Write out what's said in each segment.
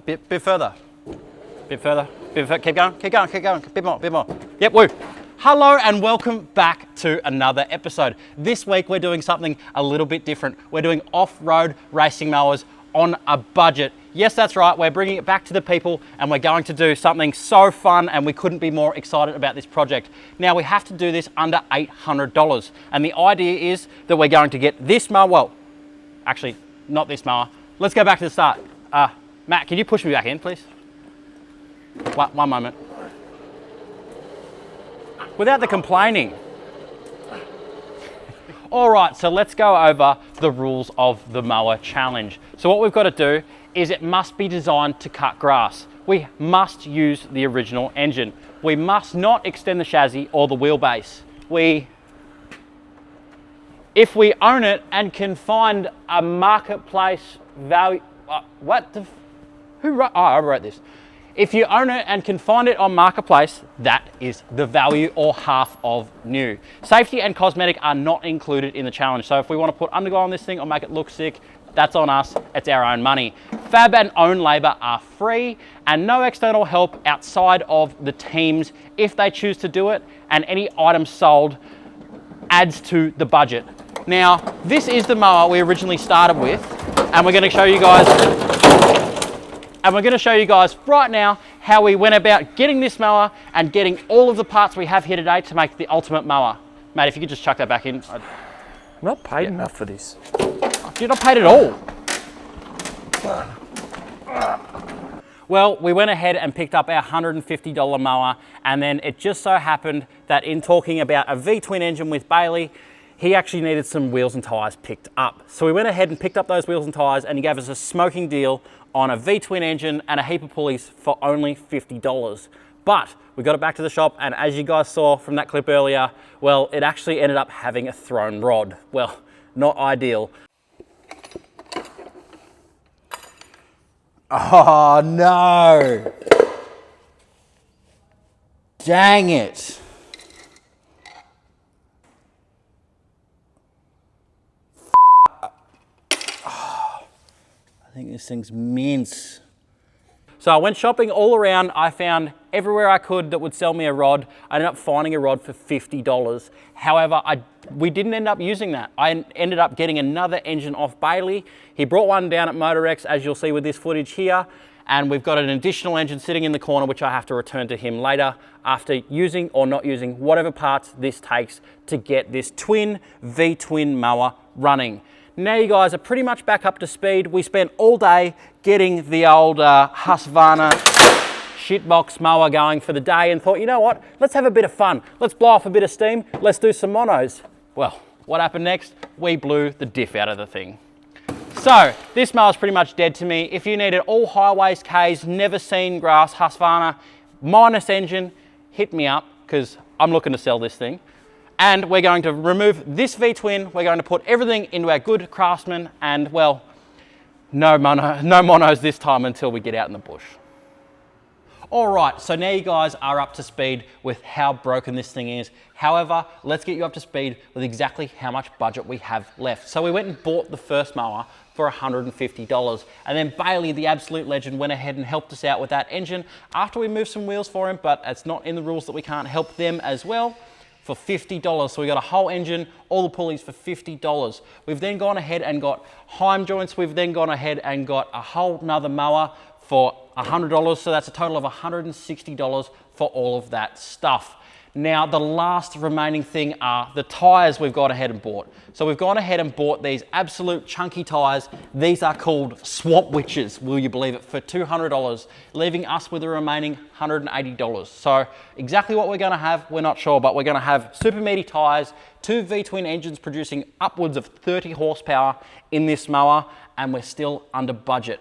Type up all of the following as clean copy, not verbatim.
Bit further. Bit further. Keep going. Bit more. Yep, woo. Hello and welcome back to another episode. This week we're doing something a little bit different. We're doing off-road racing mowers on a budget. Yes, that's right. We're bringing it back to the people and we're going to do something so fun, and we couldn't be more excited about this project. Now, we have to do this under $800. And the idea is that we're going to get this mower, well, actually not this mower. Let's go back to the start. Matt, can you push me back in, please? One moment. Without the complaining. All right, so let's go over the rules of the mower challenge. So what we've got to do is it must be designed to cut grass. We must use the original engine. We must not extend the chassis or the wheelbase. If we own it and can find a marketplace value, I wrote this. If you own it and can find it on Marketplace, that is the value or half of new. Safety and cosmetic are not included in the challenge. So if we want to put underglow on this thing or make it look sick, that's on us, it's our own money. Fab and own labor are free and no external help outside of the teams if they choose to do it, and any items sold adds to the budget. Now, this is the mower we originally started with, and we're going to show you guys right now how we went about getting this mower and getting all of the parts we have here today to make the ultimate mower. Mate, if you could just chuck that back in. I'm not paid enough for this. You're not paid at all. Well, we went ahead and picked up our $150 mower, and then it just so happened that in talking about a V-twin engine with Bailey, he actually needed some wheels and tyres picked up. So we went ahead and picked up those wheels and tyres, and he gave us a smoking deal on a V-twin engine and a heap of pulleys for only $50. But we got it back to the shop, and as you guys saw from that clip earlier, well, it actually ended up having a thrown rod. Well, not ideal. Oh no! Dang it! I think this thing's mince. So I went shopping all around. I found everywhere I could that would sell me a rod. I ended up finding a rod for $50. However, we didn't end up using that. I ended up getting another engine off Bailey. He brought one down at MotorX, as you'll see with this footage here. And we've got an additional engine sitting in the corner, which I have to return to him later after using or not using whatever parts this takes to get this twin V-twin mower running. Now you guys are pretty much back up to speed. We spent all day getting the old Husqvarna shitbox mower going for the day and thought, you know what, let's have a bit of fun. Let's blow off a bit of steam. Let's do some monos. Well, what happened next? We blew the diff out of the thing. So this mower's pretty much dead to me. If you needed all highways, Ks, never seen grass, Husqvarna, minus engine, hit me up because I'm looking to sell this thing. And we're going to remove this V-twin. We're going to put everything into our good Craftsman, and well, no monos this time until we get out in the bush. All right, so now you guys are up to speed with how broken this thing is. However, let's get you up to speed with exactly how much budget we have left. So we went and bought the first mower for $150. And then Bailey, the absolute legend, went ahead and helped us out with that engine after we moved some wheels for him, but it's not in the rules that we can't help them as well, for $50. So we got a whole engine, all the pulleys for $50. We've then gone ahead and got Heim joints. We've then gone ahead and got a whole nother mower for $100. So that's a total of $160 for all of that stuff. Now, the last remaining thing are the tyres we've gone ahead and bought. So we've gone ahead and bought these absolute chunky tyres. These are called Swamp Witches, will you believe it, for $200, leaving us with the remaining $180. So exactly what we're gonna have, we're not sure, but we're gonna have super meaty tyres, 2 V-twin engines producing upwards of 30 horsepower in this mower, and we're still under budget.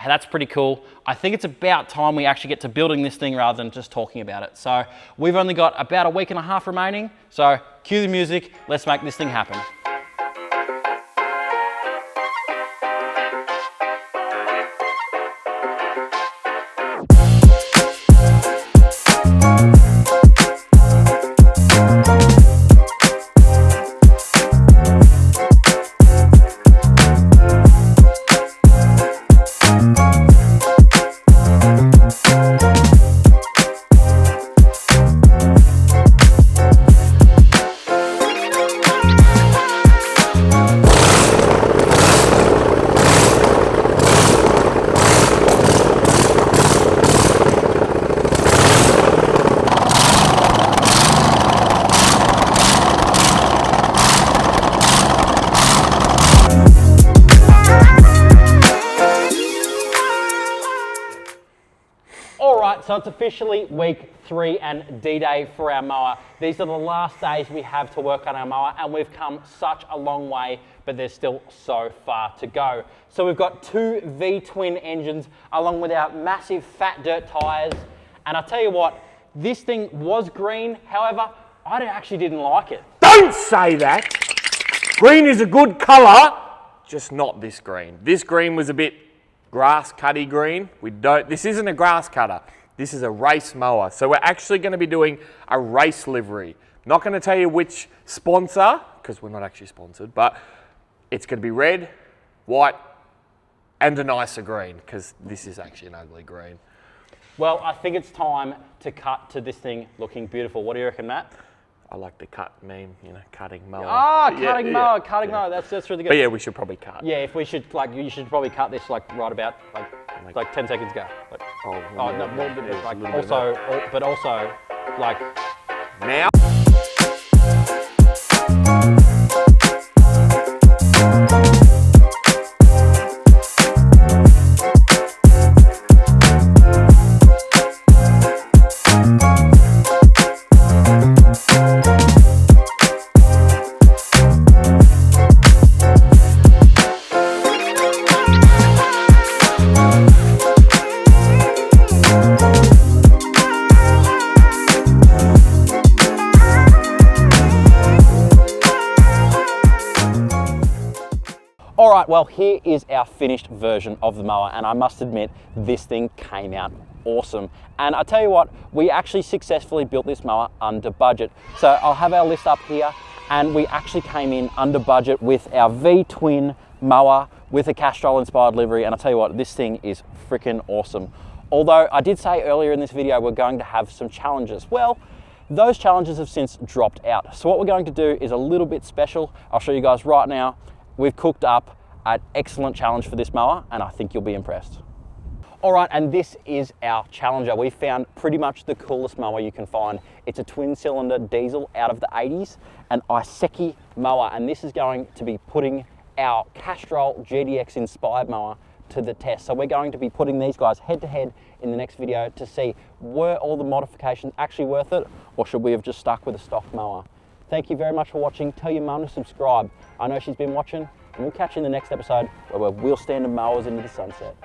That's pretty cool. I think it's about time we actually get to building this thing rather than just talking about it. So we've only got about a week and a half remaining. So cue the music, let's make this thing happen. so it's officially week 3 and D-Day for our mower. These are the last days we have to work on our mower, and we've come such a long way, but there's still so far to go. So we've got 2 V-twin engines along with our massive fat dirt tyres. And I tell you what, this thing was green. However, I actually didn't like it. Don't say that. Green is a good colour, just not this green. This green was a bit grass cutty green. This isn't a grass cutter. This is a race mower. So we're actually going to be doing a race livery. Not going to tell you which sponsor, because we're not actually sponsored, but it's going to be red, white, and a nicer green, because this is actually an ugly green. Well, I think it's time to cut to this thing looking beautiful. What do you reckon, Matt? I like the cut meme, you know, cutting mower. Ah, cutting mower, cutting mower. That's really good. But yeah, we should probably cut. Yeah, if we should, you should probably cut this right about like 10 seconds ago. But also now. All right, well, here is our finished version of the mower, and I must admit, this thing came out awesome. And I tell you what, we actually successfully built this mower under budget. So I'll have our list up here, and we actually came in under budget with our V-twin mower with a Castrol inspired livery, and I tell you what, this thing is freaking awesome. Although I did say earlier in this video, we're going to have some challenges. Well, those challenges have since dropped out. So what we're going to do is a little bit special. I'll show you guys right now. We've cooked up an excellent challenge for this mower, and I think you'll be impressed. All right, and this is our challenger. We found pretty much the coolest mower you can find. It's a twin cylinder diesel out of the 80s, an Iseki mower, and this is going to be putting our Castrol GDX inspired mower to the test. So we're going to be putting these guys head to head in the next video to see, were all the modifications actually worth it, or should we have just stuck with a stock mower? Thank you very much for watching. Tell your mum to subscribe. I know she's been watching, and we'll catch you in the next episode where we'll wheel stand mowers into the sunset.